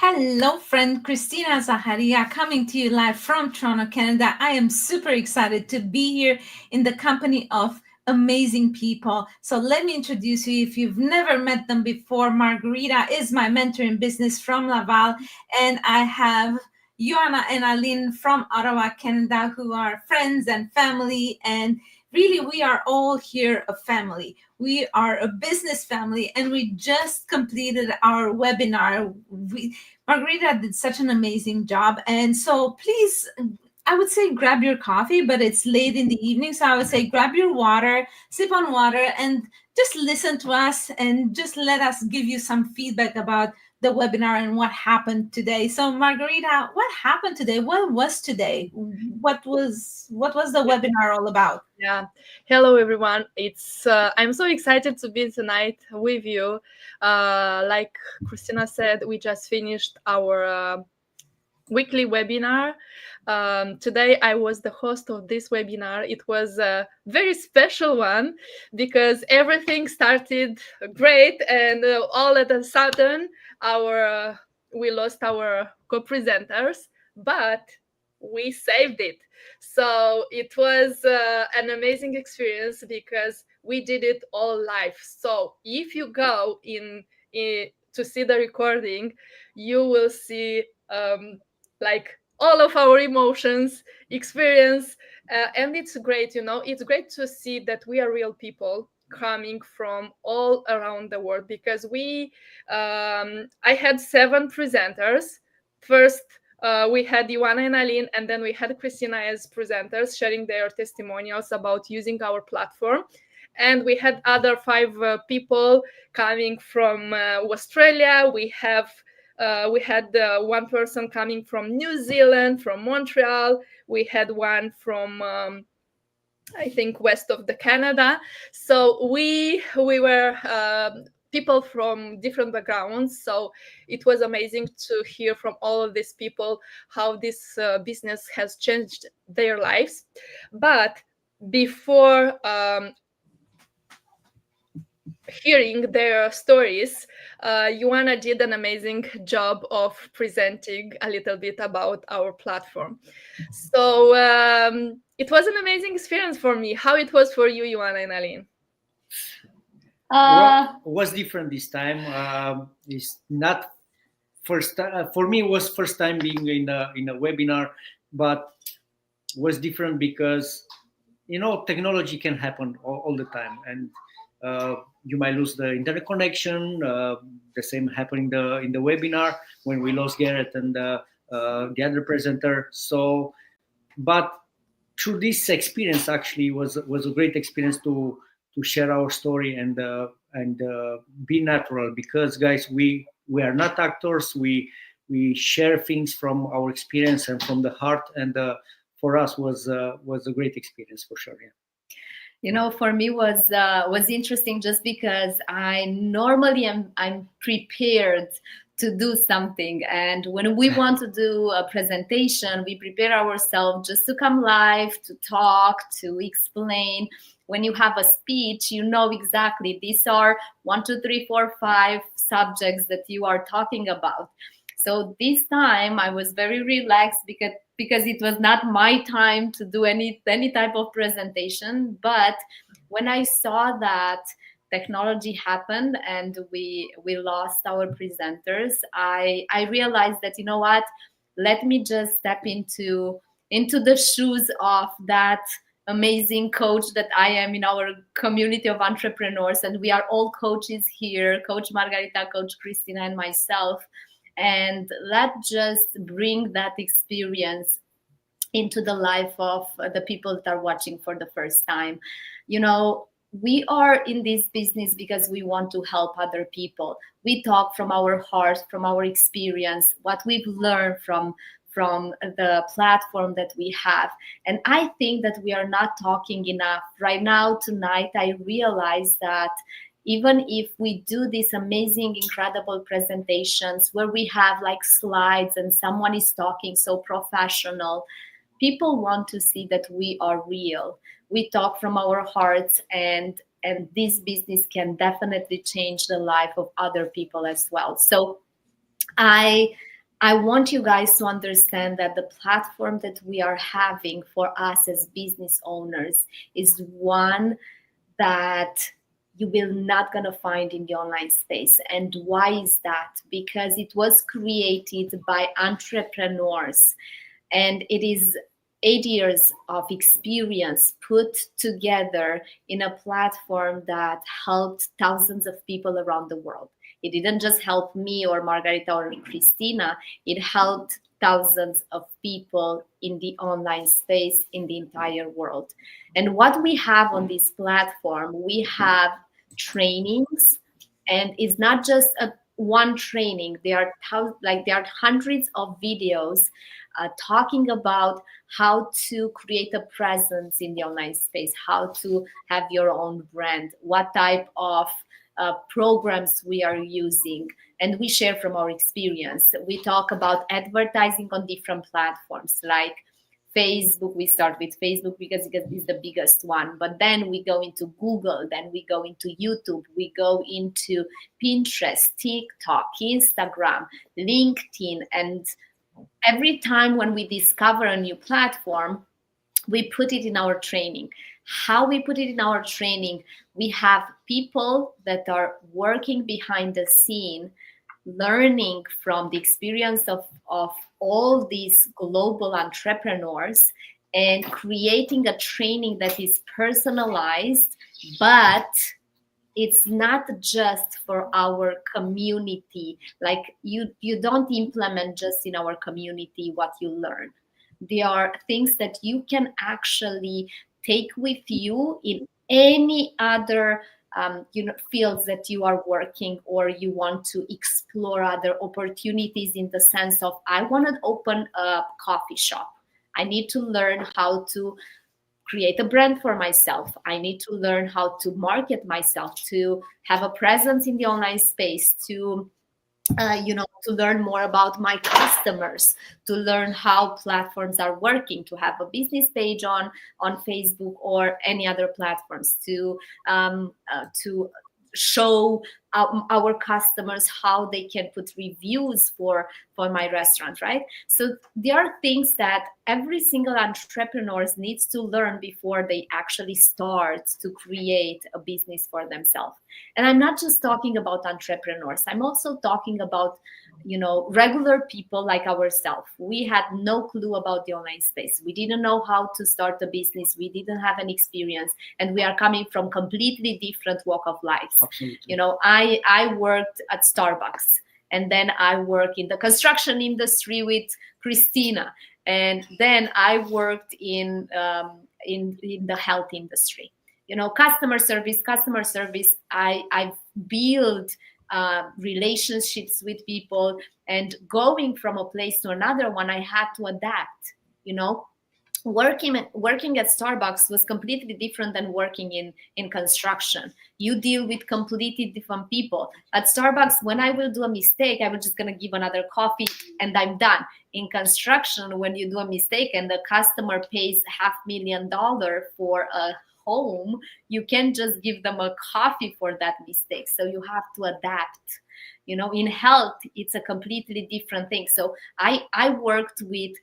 Hello, friend. Christina Zaharia coming to you live from Toronto, Canada. I am super excited to be here in the company of amazing people. So let me introduce you. If you've never met them before, Margarita is my mentor in business from Laval, and I have Joanna and Aline from Ottawa, Canada, who are friends and family. And really, we are all here a family. We are a business family, and we just completed our webinar. Margarita did such an amazing job. And so please, I would say grab your coffee, but it's late in the evening. So I would say grab your water, sip on water, and just listen to us and just let us give you some feedback about the webinar and what happened today. So Margarita, what happened today? What was today? What was the webinar all about? Yeah. Hello, everyone. It's I'm so excited to be tonight with you. Like Christina said, we just finished our weekly webinar. Today, I was the host of this webinar. It was a very special one because everything started great, and all of a sudden, our we lost our co-presenters, but we saved it. So it was an amazing experience because we did it all live. So if you go in to see the recording, you will see like all of our emotions, experience, and it's great. It's great to see that we are real people coming from all around the world because I had 7 presenters. First, we had Ioana and Aline, and then we had Christina as presenters sharing their testimonials about using our platform. And we had other 5 people coming from Australia. We had one person coming from New Zealand, from Montreal. We had one from I think west of the Canada. So we were people from different backgrounds. So it was amazing to hear from all of these people how this business has changed their lives. But before hearing their stories, Ioana did an amazing job of presenting a little bit about our platform. So it was an amazing experience for me. How it was for you, Ioana and Aline? Was different this time. It's not first time for me. It was first time being in a webinar, but was different because technology can happen all the time, and you might lose the internet connection. The same happened in the webinar when we lost Garrett and the other presenter. So, but through this experience, actually was a great experience to share our story and be natural, because guys, we are not actors. We share things from our experience and from the heart, and for us was a great experience for sure. Yeah. For me was interesting just because I normally I'm prepared to do something, and when we want to do a presentation, we prepare ourselves just to come live, to talk, to explain. When you have a speech, you know exactly these are 1, 2, 3, 4, 5 subjects that you are talking about. So this time I was very relaxed because it was not my time to do any type of presentation. But when I saw that technology happened and we lost our presenters, I realized that, you know what, let me just step into the shoes of that amazing coach that I am in our community of entrepreneurs. And we are all coaches here, Coach Margarita, Coach Christina, and myself. And let's just bring that experience into the life of the people that are watching for the first time. We are in this business because we want to help other people. We talk from our heart, from our experience, what we've learned from the platform that we have. And I think that we are not talking enough. Right now, tonight, I realize that even if we do these amazing, incredible presentations where we have like slides and someone is talking so professional, people want to see that we are real. We talk from our hearts, and this business can definitely change the life of other people as well. So I I want you guys to understand that the platform that we are having for us as business owners is one that you will not gonna find in the online space. And why is that? Because it was created by entrepreneurs, and it is 8 years of experience put together in a platform that helped thousands of people around the world. It didn't just help me or Margarita or Christina, it helped thousands of people in the online space in the entire world. And what we have on this platform, we have trainings, and it's not just a one training. There are hundreds of videos talking about how to create a presence in the online space, how to have your own brand, what type of programs we are using, and we share from our experience. We talk about advertising on different platforms like Facebook. We start with Facebook because it's the biggest one, but then we go into Google, then we go into YouTube, we go into Pinterest, TikTok, Instagram, LinkedIn, and every time when we discover a new platform, we put it in our training. How we put it in our training, we have people that are working behind the scene, learning from the experience of all these global entrepreneurs and creating a training that is personalized, but it's not just for our community. Like you don't implement just in our community what you learn. There are things that you can actually take with you in any other fields that you are working, or you want to explore other opportunities in the sense of, I want to open a coffee shop. I need to learn how to create a brand for myself. I need to learn how to market myself, to have a presence in the online space, to to learn more about my customers, to learn how platforms are working, to have a business page on Facebook or any other platforms, to show our customers how they can put reviews for my restaurant, right? So there are things that every single entrepreneur needs to learn before they actually start to create a business for themselves. And I'm not just talking about entrepreneurs. I'm also talking about, regular people like ourselves. We had no clue about the online space. We didn't know how to start a business. We didn't have an experience, and we are coming from completely different walk of life. Absolutely. I worked at Starbucks, and then I work in the construction industry with Christina, and then I worked in the health industry. Customer service. I've built relationships with people, and going from a place to another one, I had to adapt. Working at Starbucks was completely different than working in construction. You deal with completely different people. At Starbucks, when I will do a mistake, I was just going to give another coffee and I'm done. In construction, when you do a mistake and the customer pays $500,000 for a home, you can't just give them a coffee for that mistake. So you have to adapt. In health, it's a completely different thing. So I worked with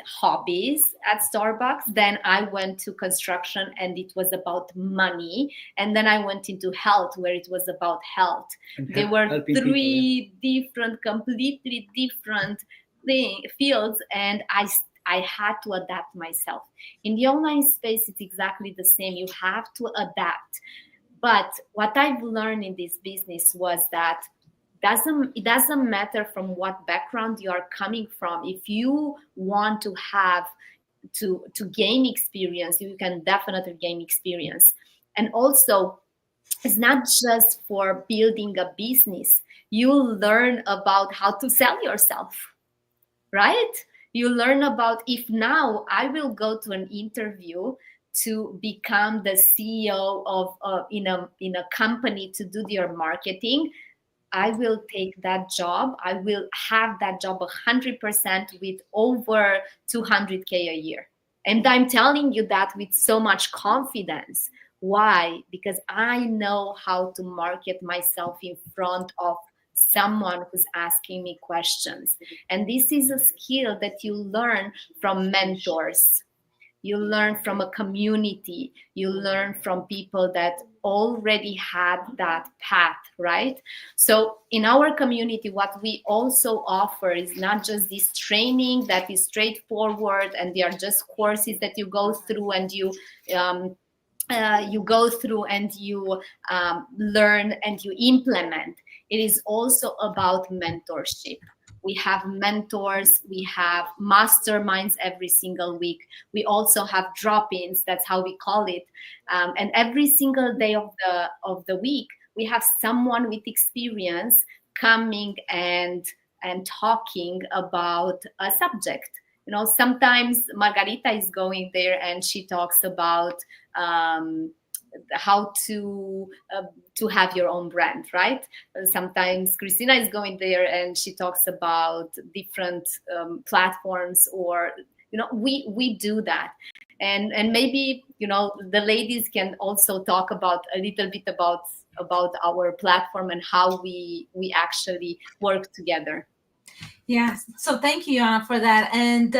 hobbies at Starbucks. Then I went to construction and it was about money. And then I went into health where it was about health. There were three completely different fields, and I had to adapt myself. In the online space, it's exactly the same. You have to adapt. But what I've learned in this business was that it doesn't matter from what background you are coming from. If you want to have to gain experience, you can definitely gain experience. And also, it's not just for building a business. You learn about how to sell yourself, right? You learn about, if now I will go to an interview to become the CEO of in a company to do their marketing, I will take that job. I will have that job 100% with over 200K a year. And I'm telling you that with so much confidence. Why? Because I know how to market myself in front of someone who's asking me questions. And this is a skill that you learn from mentors. You learn from a community. You learn from people that already had that path, right? So in our community, what we also offer is not just this training that is straightforward and they are just courses that you go through and you learn and you implement. It is also about mentorship. We have mentors, we have masterminds every single week. We also have drop-ins, that's how we call it. And every single day of the week, we have someone with experience coming and talking about a subject. You know, sometimes Margarita is going there and she talks about how to have your own brand, right? Sometimes Christina is going there and she talks about different platforms, or we do that. And maybe the ladies can also talk about a little bit about our platform and how we actually work together. Yes. So thank you, Anna, for that. And,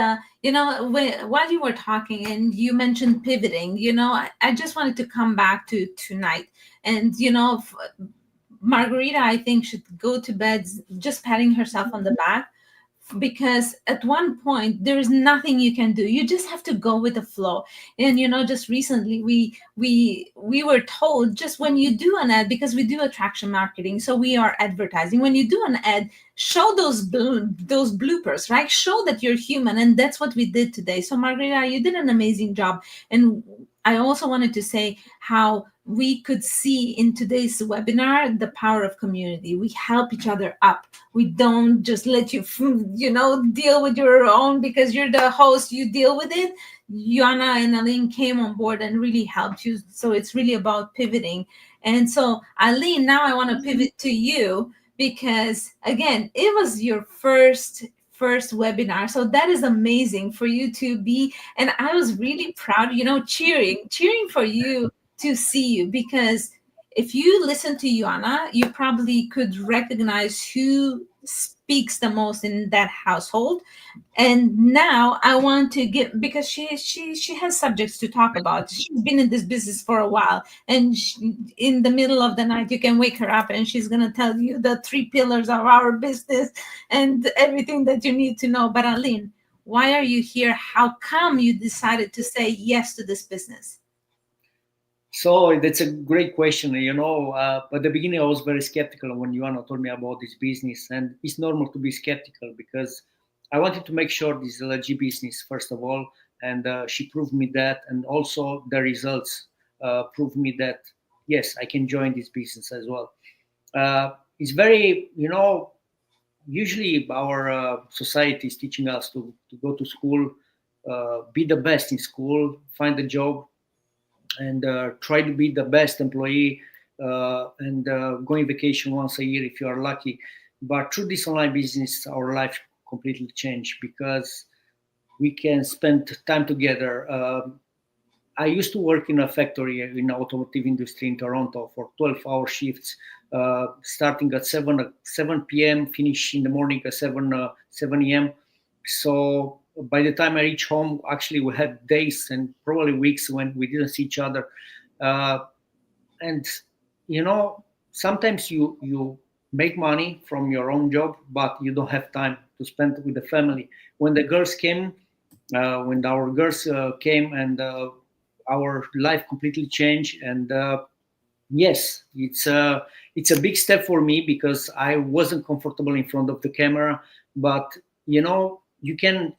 while you were talking and you mentioned pivoting, I just wanted to come back to tonight. And, Margarita, I think, should go to bed just patting herself on the back, because at one point there is nothing you can do. You just have to go with the flow. And just recently we were told, just when you do an ad, because we do attraction marketing, so we are advertising, when you do an ad, show those bloopers, right? Show that you're human. And that's what we did today. So Margarita, you did an amazing job. And I also wanted to say how we could see in today's webinar the power of community. We help each other up. We don't just let you, deal with your own because you're the host, you deal with it. Joanna and Aline came on board and really helped you. So it's really about pivoting. And so, Aline, now I want to pivot to you, because again, it was your first webinar. So that is amazing for you to be. And I was really proud, cheering for you to see you, because if you listen to Joanna, you probably could recognize who speaks the most in that household. And now I want to get, because she has subjects to talk about. She's been in this business for a while, and in the middle of the night you can wake her up and she's going to tell you the 3 pillars of our business and everything that you need to know. But Aline, why are you here? How come you decided to say yes to this business? So that's a great question. At the beginning, I was very skeptical when Joanna told me about this business, and it's normal to be skeptical because I wanted to make sure this is a legit business, first of all, and she proved me that, and also the results proved me that, yes, I can join this business as well. It's very, usually our society is teaching us to go to school, be the best in school, find a job, and try to be the best employee, and go on vacation once a year if you are lucky. But through this online business, our life completely changed because we can spend time together. I used to work in a factory in the automotive industry in Toronto for 12-hour shifts, starting at 7 p.m., finish in the morning at 7 a.m. So by the time I reach home, actually we had days and probably weeks when we didn't see each other. And sometimes you make money from your own job, but you don't have time to spend with the family. When the girls came, and our life completely changed. And yes, it's a big step for me because I wasn't comfortable in front of the camera, but you can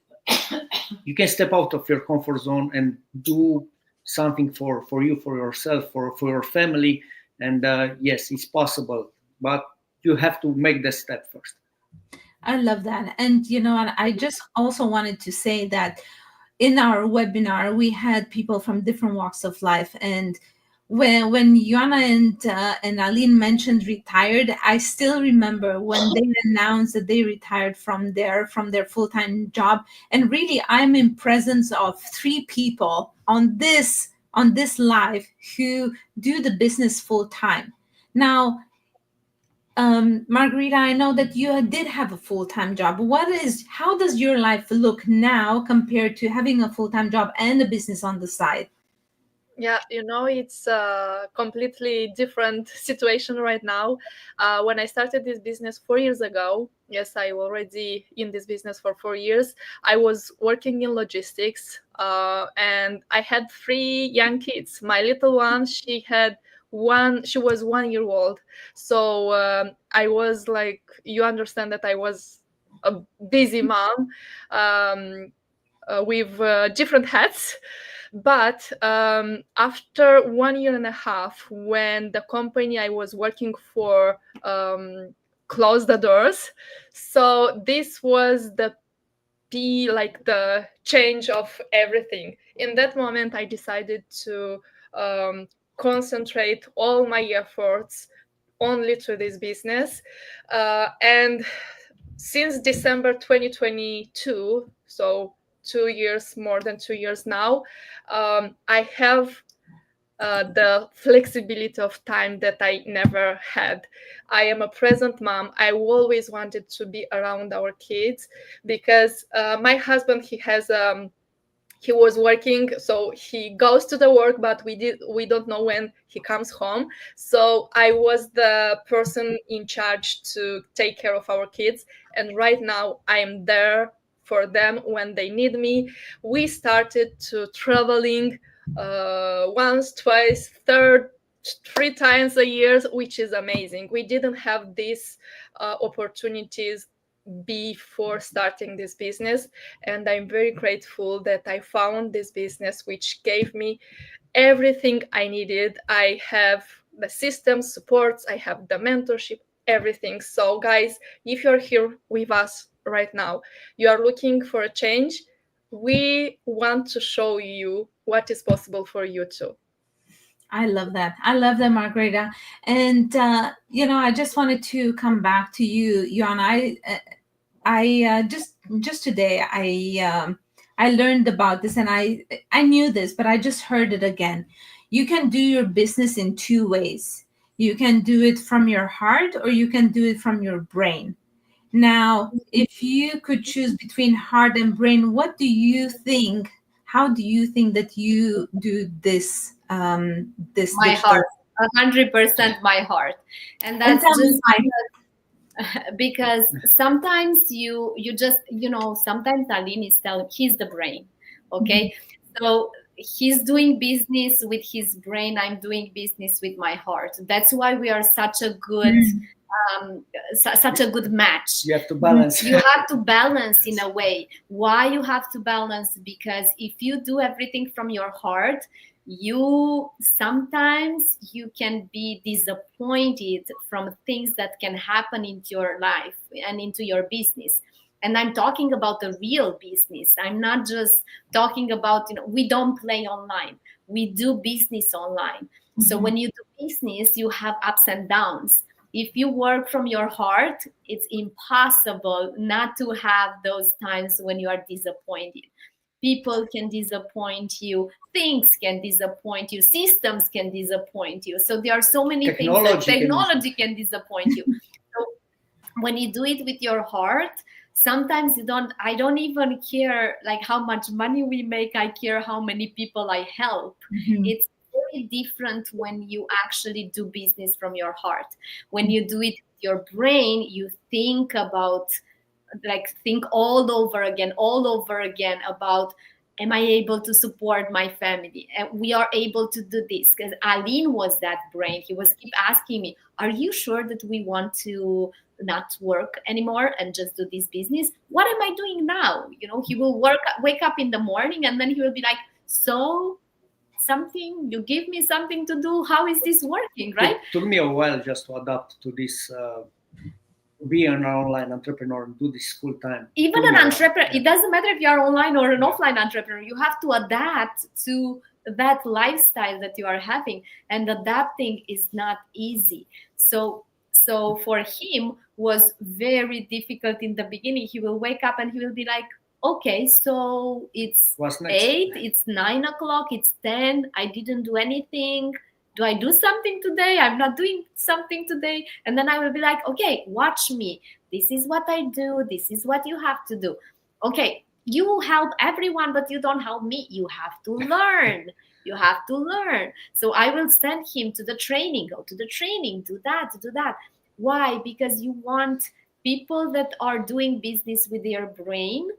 step out of your comfort zone and do something for you, for yourself, for your family. And yes, it's possible, but you have to make the step first. I love that. And I just also wanted to say that in our webinar we had people from different walks of life, and when Joanna and Aline mentioned retired, I still remember when they announced that they retired from their full-time job. And really, I'm in presence of 3 people on this live who do the business full-time. Now, Margarita, I know that you did have a full-time job. How does your life look now compared to having a full-time job and a business on the side? Yeah, it's a completely different situation right now. When I started this business 4 years ago, yes, I already in this business for 4 years. I was working in logistics, and I had 3 young kids. My little one, she was 1 year old. So I was like, you understand that I was a busy mom, with different hats. But after 1 year and a half, when the company I was working for closed the doors, so this was the change of everything. In that moment, I decided to concentrate all my efforts only to this business, and since December 2022, so 2 years, more than 2 years now, I have the flexibility of time that I never had. I am a present mom. I always wanted to be around our kids because my husband, he was working, so he goes to the work, but we don't know when he comes home. So I was the person in charge to take care of our kids, and right now I am there for them when they need me. We started to traveling once, twice, 3 times a year, which is amazing. We didn't have these opportunities before starting this business, and I'm very grateful that I found this business which gave me everything I needed. I have the systems, supports, I have the mentorship, everything. So guys, if you're here with us right now, you are looking for a change, we want to show you what is possible for you too. I love that. I love that, Margarita. And I just wanted to come back to you, Joanna. Just today I learned about this, and I knew this, but I just heard it again. You can do your business in two ways. You can do it from your heart, or you can do it from your brain. Now, if you could choose between heart and brain, what do you think? How do you think that you do this? This My digital? heart, 100% my heart, and And that's tell me just why. because sometimes you just sometimes Aline is telling he's the brain, okay? So he's doing business with his brain, I'm doing business with my heart. That's why we are such a good such a good match. You have to balance. You have to balance in a way. Why you have to balance? Because if you do everything from your heart, you sometimes you can be disappointed from things that can happen into your life and into your business. And I'm talking about the real business. I'm not just talking about, we don't play online, we do business online. So when you do business, you have ups and downs. If you work from your heart, it's impossible not to have those times when you are disappointed. People can disappoint you, things can disappoint you, systems can disappoint you. So there are so many things that technology can disappoint you. So when you do it with your heart, sometimes I don't even care like how much money we make. I care how many people I help. It's very different when you actually do business from your heart. When you do it with your brain, you think all over again about, am I able to support my family? And we are able to do this because Aline was that brain. He was keep asking me, are you sure that we want to not work anymore and just do this business? What am I doing now? He will wake up in the morning and then he will be like, so something, you give me something to do. How is this working, right? It took me a while just to adapt to this, be an online entrepreneur and do this full time. Even an entrepreneur, it doesn't matter if you are online or an offline entrepreneur, you have to adapt to that lifestyle that you are having, and adapting is not easy. So for him was very difficult in the beginning. He will wake up and he will be like, okay, so it's 8, it's 9 o'clock, it's 10, I didn't do anything. Do I do something today? I'm not doing something today. And then I will be like, okay, watch me. This is what I do. This is what you have to do. Okay, you help everyone, but you don't help me. You have to learn. You have to learn. So I will send him to the training. Go to the training. Do that. Do that. Why? Because you want people that are doing business with their brain.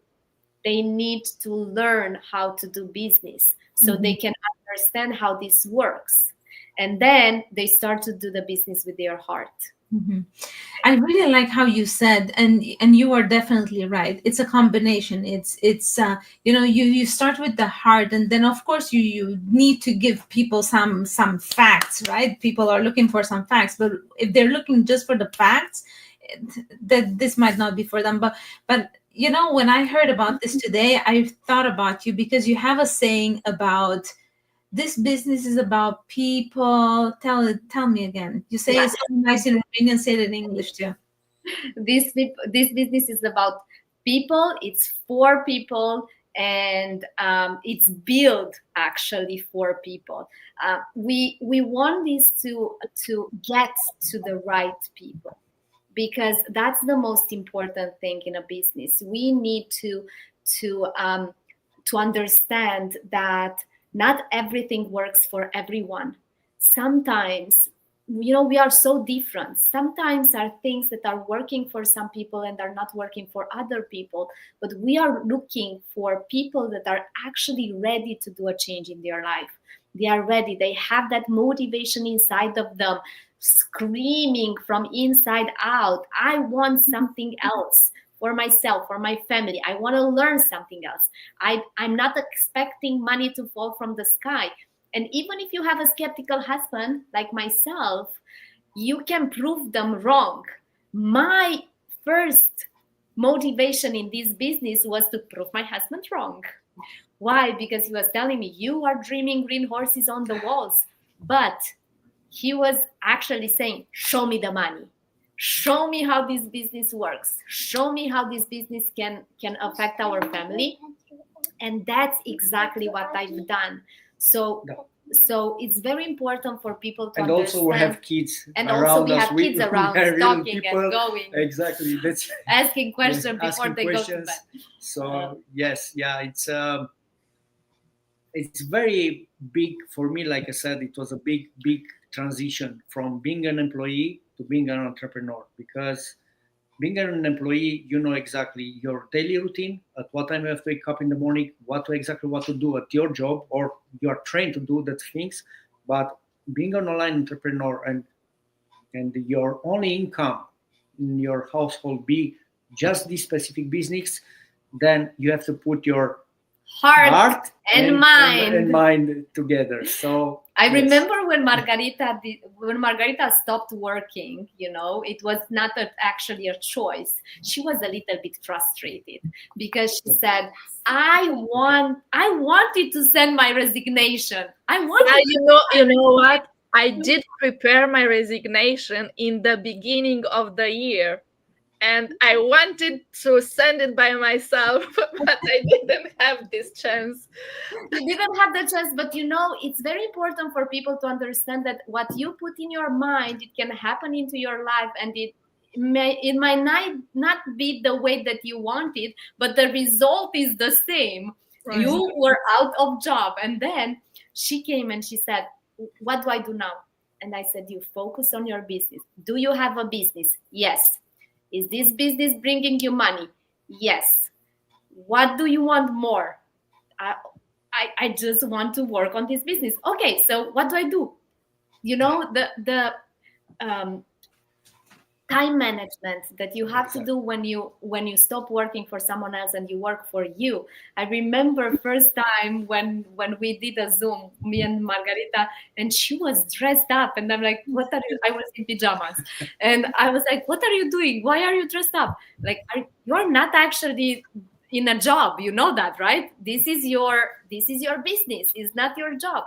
They need to learn how to do business so they can understand how this works. And then they start to do the business with their heart. I really like how you said, and you are definitely right. It's a combination. It's you start with the heart, and then of course you need to give people some facts, right? People are looking for some facts, but if they're looking just for the facts, that this might not be for them. But when I heard about this today, I thought about you, because you have a saying about this business is about people. Tell me again. You say it's nice in Romanian, say it in English too. This business is about people. It's for people, and it's built actually for people. We want this to get to the right people, because that's the most important thing in a business. We need to understand that not everything works for everyone. Sometimes, we are so different. Sometimes are things that are working for some people and are not working for other people. But we are looking for people that are actually ready to do a change in their life. They are ready. They have that motivation inside of them, screaming from inside out. I want something else for myself, for my family. I want to learn something else. I'm not expecting money to fall from the sky. And even if you have a skeptical husband like myself, you can prove them wrong. My first motivation in this business was to prove my husband wrong. Why? Because he was telling me, you are dreaming green horses on the walls. But he was actually saying, show me the money. Show me how this business works. Show me how this business can affect our family. And that's exactly what I've done. So it's very important for people to understand. And also we have kids and around also we us. have kids around talking and going. Exactly. That's asking questions before asking they questions. go to bed. So it's very big for me. Like I said, it was a big transition from being an employee to being an entrepreneur, because being an employee, you know exactly your daily routine, at what time you have to wake up in the morning, what to do at your job, or you are trained to do that things. But being an online entrepreneur and your only income in your household be just this specific business, then you have to put your heart and mind together. So I remember when Margarita stopped working, it was not actually a choice. She was a little bit frustrated because she said, I wanted to send my resignation. You know what? I did prepare my resignation in the beginning of the year. And I wanted to send it by myself, but I didn't have this chance. You didn't have the chance, but it's very important for people to understand that what you put in your mind, it can happen into your life, and it might not be the way that you want it, but the result is the same. Right. You were out of job, and then she came and she said, what do I do now? And I said, you focus on your business. Do you have a business? Yes. Is this business bringing you money? Yes. What do you want more? I just want to work on this business. Okay, so what do I do? The time management that you have to do when you stop working for someone else and you work for you. I remember first time when we did a Zoom, me and Margarita, and she was dressed up, and I'm like, what are you? I was in pajamas, and I was like, what are you doing? Why are you dressed up? Like, you're not actually in a job, you know that, right? This is your business, it's not your job.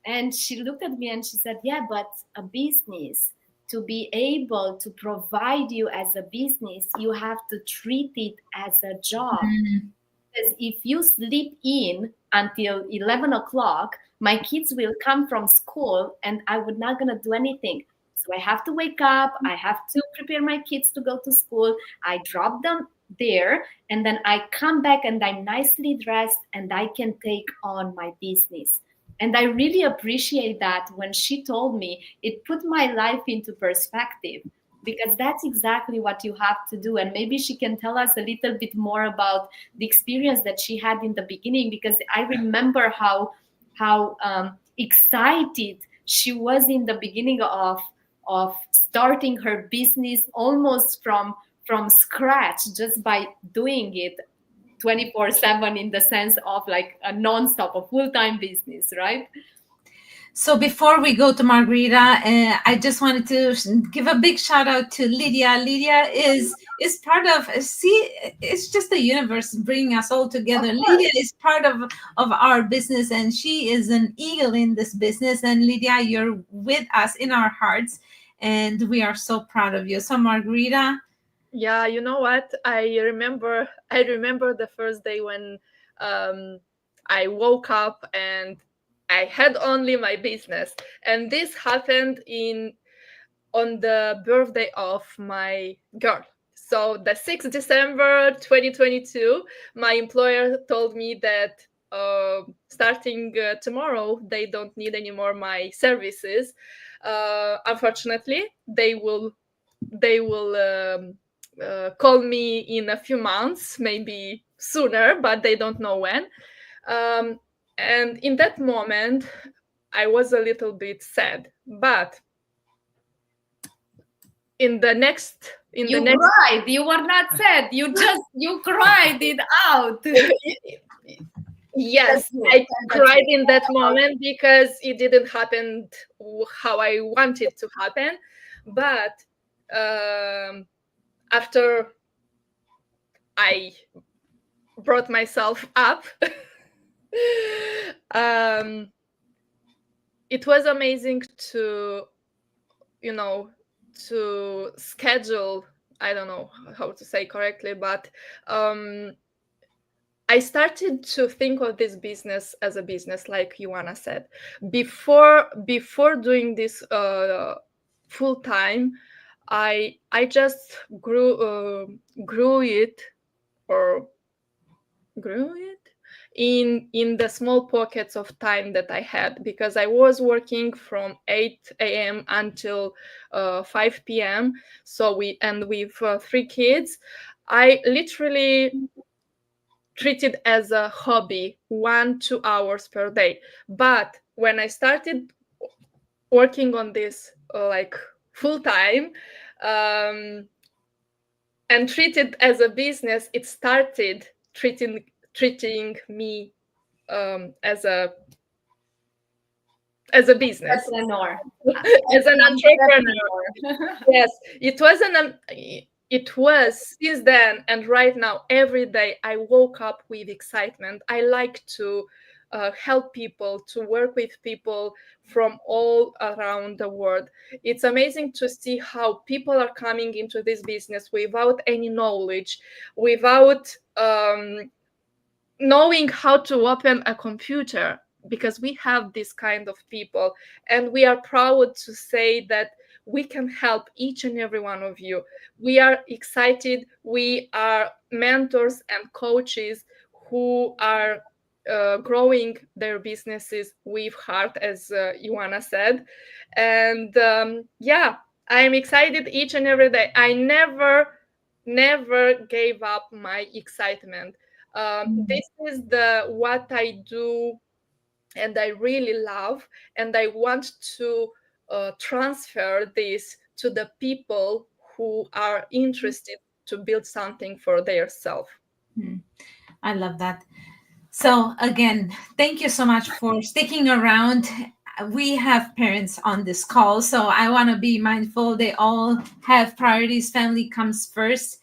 And she looked at me and she said, yeah, but a business, to be able to provide you as a business, you have to treat it as a job. Because if you sleep in until 11 o'clock, my kids will come from school and I would not gonna do anything. So I have to wake up, I have to prepare my kids to go to school, I drop them there, and then I come back and I'm nicely dressed and I can take on my business. And I really appreciate that when she told me, it put my life into perspective, because that's exactly what you have to do. And maybe she can tell us a little bit more about the experience that she had in the beginning, because I remember how excited she was in the beginning of starting her business almost from scratch, just by doing it 24/7, in the sense of like a non-stop, a full-time business, right? So before we go to Margarita, I just wanted to give a big shout out to Lydia. Lydia is part of, see, it's just the universe bringing us all together. Lydia is part of our business, and she is an eagle in this business. And Lydia, you're with us in our hearts, and we are so proud of you. So Margarita. Yeah, you know what? I remember the first day when I woke up and I had only my business, and this happened on the birthday of my girl. So the 6th December 2022, my employer told me that starting tomorrow, they don't need anymore my services. Unfortunately, they will call me in a few months, maybe sooner, but they don't know when. And in that moment, I was a little bit sad. But cried. You were not sad. You cried it out. Yes, I cried in that moment because it didn't happen how I wanted to happen. But after I brought myself up, it was amazing to schedule, I don't know how to say correctly, but I started to think of this business as a business, like Ioana said. Before doing this full time, I just grew it in the small pockets of time that I had, because I was working from 8 a.m. until 5 p.m. So with 3 kids, I literally treated as a hobby 1-2 hours per day. But when I started working on this like full time and treated as a business, it started treating me as a business, as an entrepreneur. Yes, it was since then, and right now, every day I woke up with excitement. I like to help people, to work with people from all around the world. It's amazing to see how people are coming into this business without any knowledge, without knowing how to open a computer, because we have this kind of people, and we are proud to say that we can help each and every one of you. We are excited. We are mentors and coaches who are growing their businesses with heart, as Ioana said. And I'm excited each and every day. I never gave up my excitement. This is what I do, and I really love, and I want to transfer this to the people who are interested to build something for their self. I love that. So again, thank you so much for sticking around. We have parents on this call, so I want to be mindful. They all have priorities. Family comes first.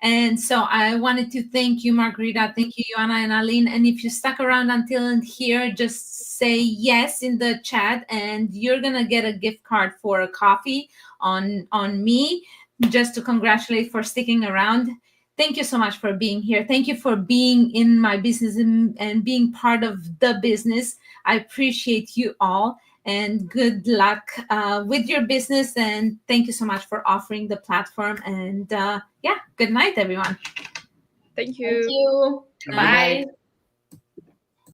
And so I wanted to thank you, Margarita. Thank you, Ioana and Aline. And if you stuck around until here, just say yes in the chat, and you're going to get a gift card for a coffee on me, just to congratulate for sticking around. Thank you so much for being here. Thank you for being in my business and being part of the business. I appreciate you all, and good luck with your business. And thank you so much for offering the platform. And yeah, good night, everyone. Thank you. Thank you. Good Bye. night.